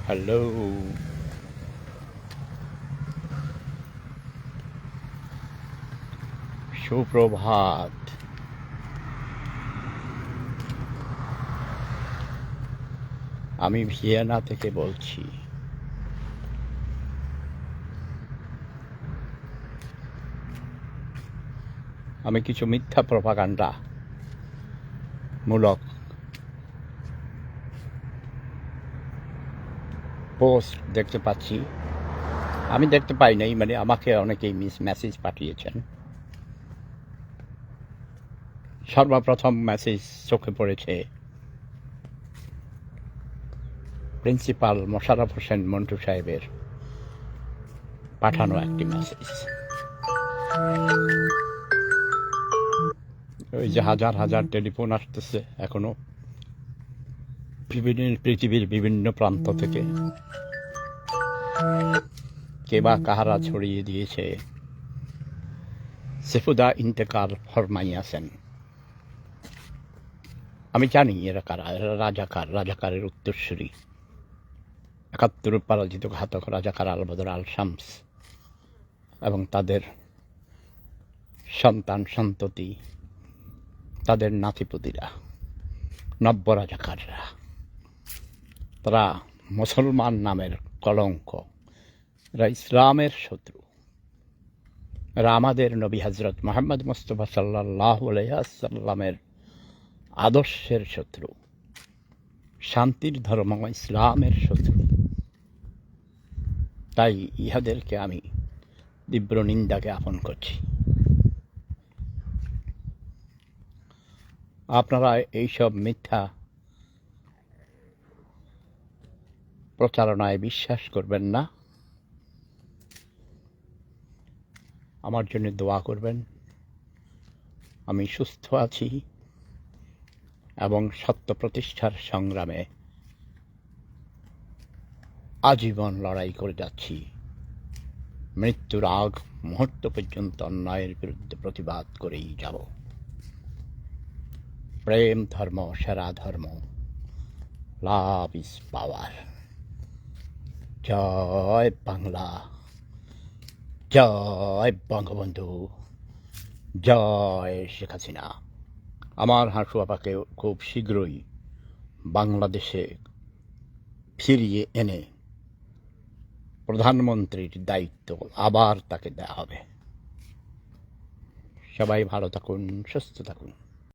Hello, সুপ্রভাত। আমি Vienna থেকে বলছি। আমি কিছু মিথ্যা প্রপাগান্ডা মূলক পোস্ট দেখতে পাচ্ছি। আমি দেখতে পাই নাই, মানে আমাকে অনেকেই মেসেজ পাঠিয়েছেন। সর্বপ্রথম মেসেজ চোখে পড়েছে প্রিন্সিপাল মোশাররফ হোসেন মন্টু সাহেবের পাঠানো একটি মেসেজ। ওই যে হাজার হাজার টেলিফোন আসতেছে এখনো পৃথিবীর বিভিন্ন প্রান্ত থেকে। কে বা কাহারা ছড়িয়ে দিয়েছে সেফুদা ইন্তেকাল ফরমাইয়াছেন। আমি জানি এরা কারা। এরা রাজাকারের উত্তরসূরি। ৭১ পরাজিত ঘাতক রাজাকার আল বদর আল শামস এবং তাদের সন্তান সন্ততি, তাদের নাতিপুতিরা, নব্য রাজাকাররা। তারা মুসলমান নামের কলঙ্ক, এরা ইসলামের শত্রু, এরা আমাদের নবী হজরত মোহাম্মদ মুস্তাফা সাল্লাল্লাহু আলাইহি ওয়াসাল্লামের আদর্শের শত্রু, শান্তির ধর্ম ইসলামের শত্রু। তাই ইহাদেরকে আমি তীব্র নিন্দা জ্ঞাপন করছি। আপনারা এইসব মিথ্যা প্রচারণায় বিশ্বাস করবেন না। আমার জন্য দোয়া করবেন। আমি সুস্থ আছি এবং সত্য প্রতিষ্ঠার সংগ্রামে আজীবন লড়াই করে যাচ্ছি। মৃত্যুর আগ মুহূর্ত পর্যন্ত অন্যায়ের বিরুদ্ধে প্রতিবাদ করেই যাব। প্রেম ধর্ম সেরা ধর্ম। Love is power. জয় বাংলা, জয় বঙ্গবন্ধু, জয় শেখ হাসিনা। আমার হাঁটু আপাকে খুব শীঘ্রই বাংলাদেশে ফিরিয়ে এনে প্রধানমন্ত্রীর দায়িত্ব আবার তাকে দেওয়া হবে। সবাই ভালো থাকুন, সুস্থ থাকুন।